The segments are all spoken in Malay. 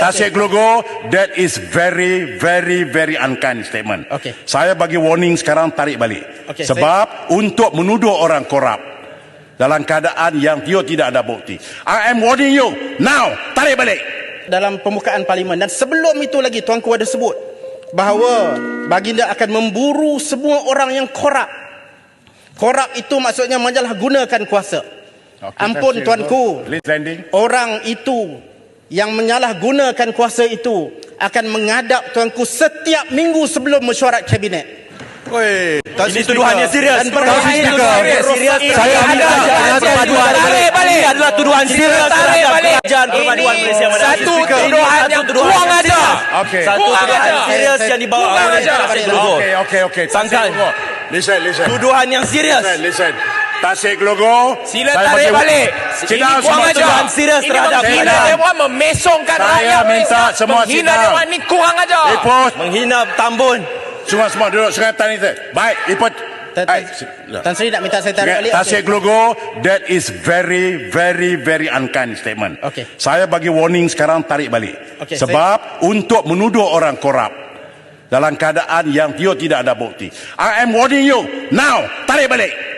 Tasik Glogor, that is very, very, very unkind statement. Okey. Saya bagi warning sekarang, tarik balik. Okey, Sebab untuk menuduh orang korup dalam keadaan yang dia tidak ada bukti. I am warning you now, tarik balik. Dalam pembukaan parlimen, dan sebelum itu lagi tuanku ada sebut bahawa baginda akan memburu semua orang yang korup. Korup itu maksudnya menyalahgunakan kuasa. Ampun tuanku, orang itu yang menyalahgunakan kuasa itu akan menghadap tuanku setiap minggu sebelum mesyuarat kabinet. Ini tuduhan yang serius. Dan berbahaya serius. Saya ada tarik balik. Ini adalah tuduhan serius terhadap kerajaan perpaduan Malaysia. Satu tuduhan yang kurang ada. Satu tuduhan serius yang dibawa oleh Tasik Glogor. Okay. Sangkan. Listen. Tuduhan yang serius. Listen. Tasik Glogor, Sila tarik balik. Ini kurang ajar. tuduhan serius Ini terhadap menghina Dewan, memesongkan rakyat minta Malaysia. semua Menghina sidang. Dewan ni kurang ajar. Iput. menghina Tambun. Semua duduk sekatan itu. Baik, Iput. Tan Sri nak minta saya tarik balik. Tasik Glogor, that is very, very, very unkind statement. Okey. Saya bagi warning sekarang, tarik balik. Okey, Sebab untuk menuduh orang korup dalam keadaan yang dia tidak ada bukti. I am warning you now, tarik balik.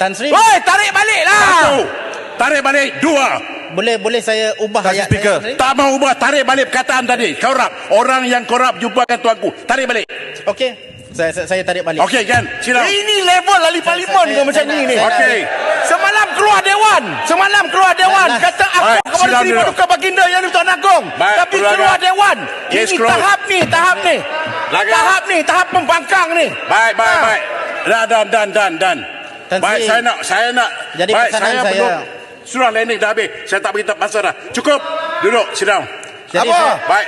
Tan Sri, Woi, tarik balik lah. Satu, tarik balik. Dua, boleh saya ubah ayat Speaker. saya, Tan Sri? tak mau ubah, tarik balik perkataan tadi. Korup, orang yang korup jumpakan tuanku, tarik balik. Okey, saya tarik balik. Okey kan, sila. Ini level ahli parlimen ke macam ni ni? Okey. Semalam keluar Dewan. Kata aku Baik, kepada silakan Seri duduk. Paduka Baginda yang Tuan Agung. Baik, Tapi keluarga. keluar Dewan. Yes, Ini close. tahap ni. Lagi. Tahap pembangkang ni. Baik. Dan. Tan Baik, Sri, saya nak. Jadi baik, pesanan saya- belum. Surah landing dah habis. Saya tak beritahu masa dah. Cukup. Duduk, sit down. jadi Apa? saya- Baik.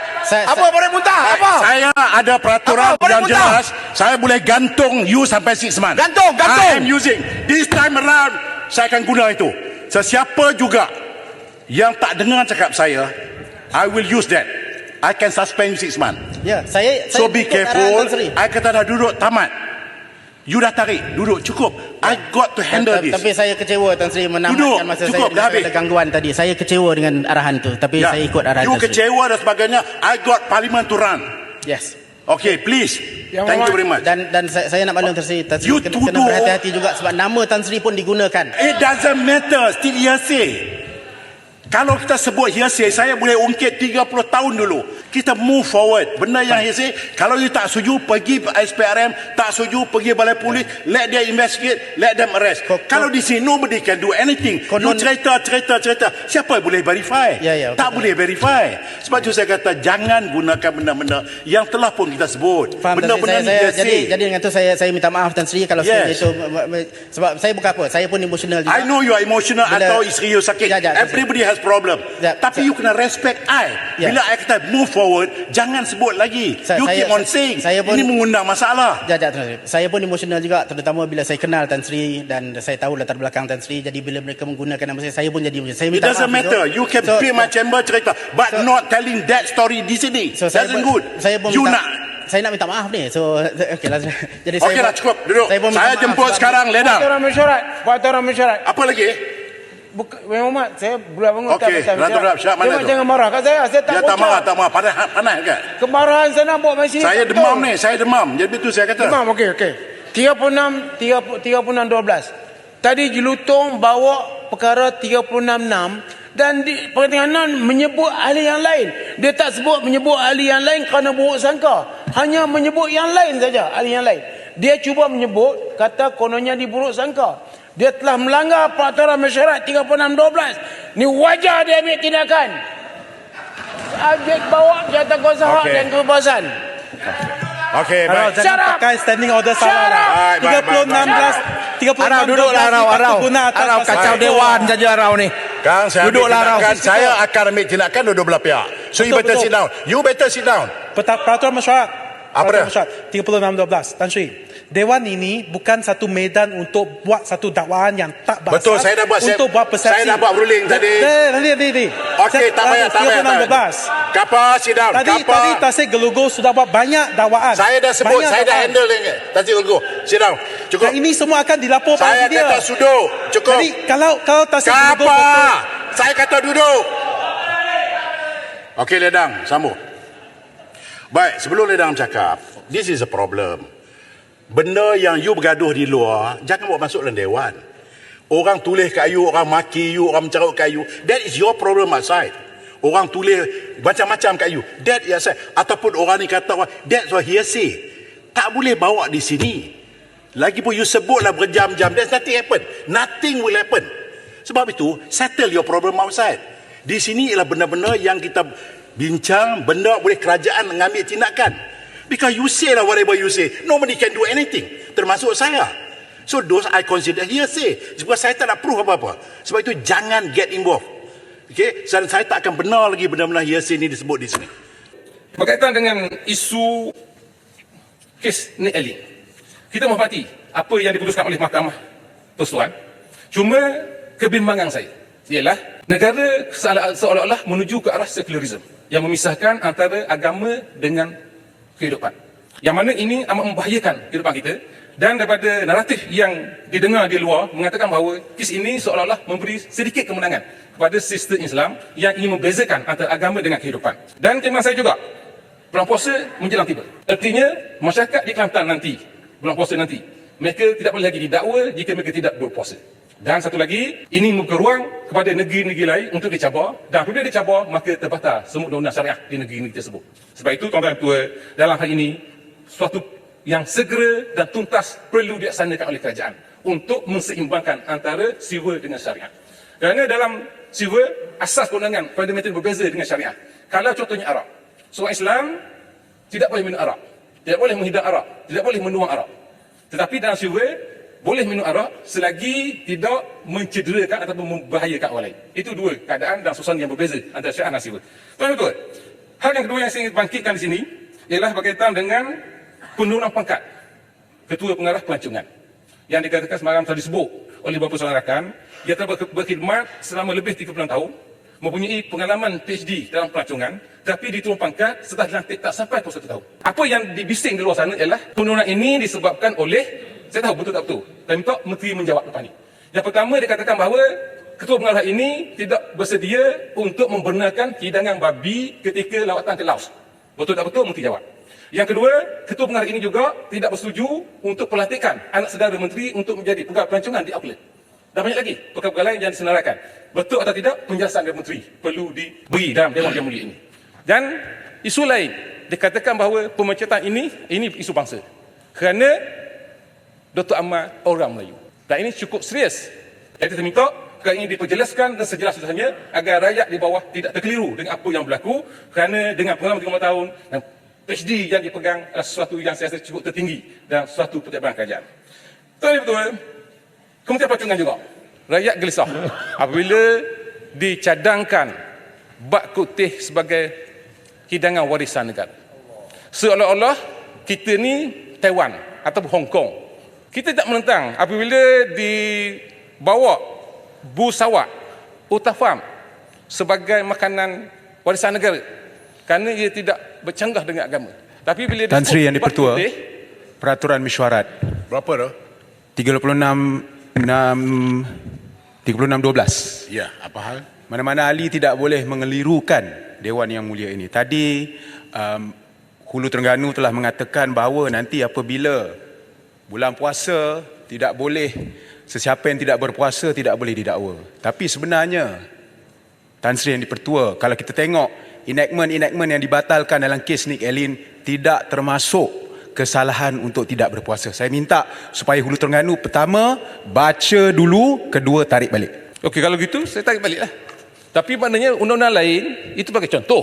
Apa boleh muntah? Baik, Apa? saya ada peraturan Apa? Boleh yang muntah? jelas. Saya boleh gantung you sampai 6 months. Gantung. I am using. This time around, saya akan guna itu. Sesiapa juga yang tak dengar cakap saya, I will use that. I can suspend you 6 months. Ya, saya So be ikut arahan careful. Tan Sri. I kata dah duduk, tamat. You dah tarik, duduk, cukup. I got to handle this. Tapi saya kecewa Tan Sri Duduk, menamatkan masa cukup, saya dah dengan habis. ada gangguan tadi. Saya kecewa dengan arahan tu, tapi saya ikut arahan You Tan Sri. kecewa dan sebagainya. I got parliament to run. Yes. Okay, please. Yang Thank you very much. Dan saya nak maklum Tan Sri, You kena tuduh. berhati-hati juga sebab nama Tan Sri pun digunakan. It doesn't matter, still hearsay. Kalau kita sebut hearsay, saya boleh ungkit 30 tahun dulu. Kita move forward. Benda yang hearsay, kalau you tak setuju, pergi SPRM, tak setuju, pergi balai polis, let them investigate, let them arrest. Kalau di sini, nobody can do anything. You cerita. Siapa boleh verify? Ya, tak boleh verify. Sebab itu saya kata, jangan gunakan benda-benda yang telah pun kita sebut. Faham, Tan Sri? Benda-benda ni hearsay. Jadi dengan tu saya minta maaf Tan Sri kalau saya Yes. itu sebab saya bukan apa, saya pun emosional juga. I know you are emotional atau isteri you sakit. Everybody has problem. Tapi you kena respect I. Bila I kata move forward, jangan sebut lagi. You keep on saying. Ini mengundang masalah. Tan Sri. Saya pun emosional juga, terutama bila saya kenal Tan Sri dan saya tahu latar belakang Tan Sri. Jadi bila mereka menggunakan nama saya pun jadi emosional. Saya It minta doesn't maaf matter. itu. You can be my chamber cerita, but not telling that story di sini. Saya Doesn't pun- good. Saya pun You minta, nak. saya nak minta maaf ni. So okeylah. Jadi Okey dah, cukup. Duduk. pun minta Saya maaf jemput sebab- sekarang. Ledang. Faktor mesyuarat. Apa lagi? Muhammad, saya boleh bangun Okey, Ratu Rab, Syah mana tu? Jangan marah kat saya. Saya tak Dia tak marah, tak marah. Panas kan? Kemarahan saya nak buat macam ni. Saya demam ni. Saya demam. Jadi itu saya kata. Demam, okey. 36-12. Tadi Jelutong bawa perkara 36-6 dan di pertengahan menyebut ahli yang lain. Dia tak sebut menyebut ahli yang lain kerana buruk sangka. Hanya menyebut yang lain saja, ahli yang lain. Dia cuba menyebut kata kononnya diburuk sangka. Dia telah melanggar peraturan mesyuarat 36-12. Ni wajar dia ambil tindakan. Objek bawa jawatan kuasa hak dan kebebasan. Okey, baik. Jangan pakai standing order salah lah. Baik, 36 Arau duduklah Arau. Arau kacau Dewan saja Arau ni. Kang, saya ambil Duduklah, Rau. tindakan. Saya akan ambil tindakan dua belah pihak. So you better sit down. You better sit down. Peraturan mesyuarat. Apa dia? 36-12. Tan Sri, Dewan ini bukan satu medan untuk buat satu dakwaan yang tak berasas. Betul, saya dah buat untuk buat persepsi. saya dah buat ruling tadi. Nanti. Okey, tak payah. 36-12. Kapa, sit down. Tadi Tasik Glogor sudah buat banyak dakwaan. Saya dah sebut, Banyak saya dah dakwaan. handle ni. Tasik Glogor. Sit down. Cukup. Dan ini semua akan dilaporkan Saya dia. kata suduk. Cukup. Jadi kalau Tasik Glogor Kapa. betul, Saya kata duduk. Okey, Ledang, sambung. Baik, sebelum Ledang cakap, this is a problem. Benda yang you bergaduh di luar, jangan bawa masuk dalam dewan. Orang tulis kat you, orang maki you, orang mencarut kat you, that is your problem outside. Orang tulis macam-macam kat you, that is outside. Ataupun orang ni kata, that's what hearsay. Tak boleh bawa di sini. Lagipun you sebutlah berjam-jam, there's nothing happen. Nothing will happen. Sebab itu, settle your problem outside. Di sini ialah benda-benda yang kita bincang, benda boleh kerajaan mengambil tindakan. Because you say lah whatever you say, nobody can do anything, termasuk saya. So those I consider hearsay. Sebab saya tak nak proof apa-apa. Sebab itu jangan get involved. Okay? Saya tak akan benar lagi benda-benda hearsay ni disebut di sini. Berkaitan dengan isu kes Nik Ali, kita menghormati apa yang diputuskan oleh Mahkamah Persetujuan. Cuma kebimbangan saya ialah negara seolah-olah menuju ke arah sekularisme yang memisahkan antara agama dengan kehidupan. Yang mana ini amat membahayakan kehidupan kita, dan daripada naratif yang didengar di luar mengatakan bahawa kes ini seolah-olah memberi sedikit kemenangan kepada sistem Islam yang ingin membezakan antara agama dengan kehidupan. Dan kemah saya juga, bulan puasa menjelang tiba. Artinya masyarakat di Kelantan nanti, bulan puasa nanti, mereka tidak boleh lagi didakwa jika mereka tidak berpuasa. Dan satu lagi, ini membuka ruang kepada negeri-negeri lain untuk dicabar, dan apabila dicabar, maka terbatal semua undang-undang syariah di negeri-negeri tersebut. Sebab itu, tuan-tuan tua, dalam hal ini, suatu yang segera dan tuntas perlu dilaksanakan oleh kerajaan untuk menseimbangkan antara civil dengan syariah. Kerana dalam civil, asas perundangan fundamental berbeza dengan syariah. Kalau contohnya arak, seorang Islam tidak boleh minum arak, tidak boleh menghidang arak, tidak boleh menuang arak. Tetapi dalam civil, boleh minum arak selagi tidak mencederakan ataupun membahayakan orang lain. Itu dua keadaan dan suasana yang berbeza antara syariah dan civil. Tuan-tuan, hal yang kedua yang saya ingin bangkitkan di sini ialah berkaitan dengan penurunan pangkat Ketua Pengarah Pelancongan yang dikatakan semalam telah disebut oleh beberapa seorang rakan. Dia telah berkhidmat selama lebih 30 tahun, mempunyai pengalaman PhD dalam pelancongan, tapi diturun pangkat setelah dilantik tak sampai 1 tahun. Apa yang dibising di luar sana ialah penurunan ini disebabkan oleh, saya tahu betul tak betul, dan minta menteri menjawab lepas ni. Yang pertama, dikatakan bahawa Ketua Pengarah ini tidak bersedia untuk membenarkan hidangan babi ketika lawatan ke Laos. Betul tak betul, menteri jawab. Yang kedua, Ketua Pengarah ini juga tidak bersetuju untuk pelantikan anak saudara menteri untuk menjadi pegawai pelancongan di Auckland. Dan banyak lagi perkara-perkara lain yang disenaraikan. Betul atau tidak, penjelasan dari menteri perlu diberi dalam Dewan Yang Mulia ini. Dan isu lain, dikatakan bahawa pemecatan ini isu bangsa. Kerana Dr. Ahmad orang Melayu. Dan ini cukup serius. Jadi saya minta perkara ini diperjelaskan dan sejelas-jelasnya agar rakyat di bawah tidak terkeliru dengan apa yang berlaku, kerana dengan pengalaman 30 tahun dan PhD yang dipegang adalah sesuatu yang saya rasa cukup tertinggi dan sesuatu pejabat kerajaan. Betul-betul, Kementerian Pelancongan juga, rakyat gelisah apabila dicadangkan bak kutih sebagai hidangan warisan negara. Seolah-olah kita ni Taiwan atau Hong Kong. Kita tak menentang apabila dibawa busawat, utafam sebagai makanan warisan negara, kerana ia tidak bercanggah dengan agama. Tapi bila Tan Sri Yang di-Pertua, peraturan mesyuarat Berapa tu? 36.12. Ya, apa hal? Mana-mana ahli tidak boleh mengelirukan Dewan Yang Mulia ini. Tadi Hulu Terengganu telah mengatakan bahawa nanti apabila bulan puasa tidak boleh, sesiapa yang tidak berpuasa tidak boleh didakwa. Tapi sebenarnya Tan Sri Yang di-Pertua, kalau kita tengok enactment yang dibatalkan dalam kes Nik Alin tidak termasuk kesalahan untuk tidak berpuasa. Saya minta supaya Hulu Terengganu pertama baca dulu, kedua tarik balik. Okey, kalau gitu saya tarik baliklah. Tapi maknanya undang-undang lain itu bagi contoh.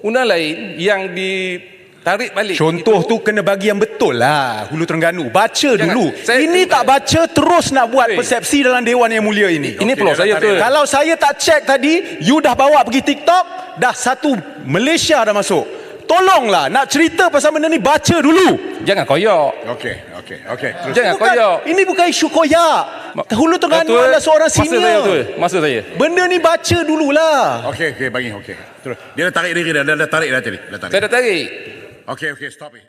Undang lain yang ditarik balik. Contoh tu kena bagi yang betul lah, Hulu Terengganu. Baca dulu. Ini Tak baca terus nak buat persepsi dalam Dewan Yang Mulia ini. Ini peluang saya tu. Kalau saya tak check tadi, you dah bawa pergi TikTok, dah satu Malaysia dah masuk. Tolonglah, nak cerita pasal benda ni baca dulu. Jangan koyak. Okey. Jangan koyak. Ini bukan isu koyak. Hulu Terengganu adalah seorang senior. Masa saya. Benda ni baca dululah. Okey, bagi. Terus. Dia dah tarik diri dah, tarik dah tadi. Saya dah tarik. Okey, stop it.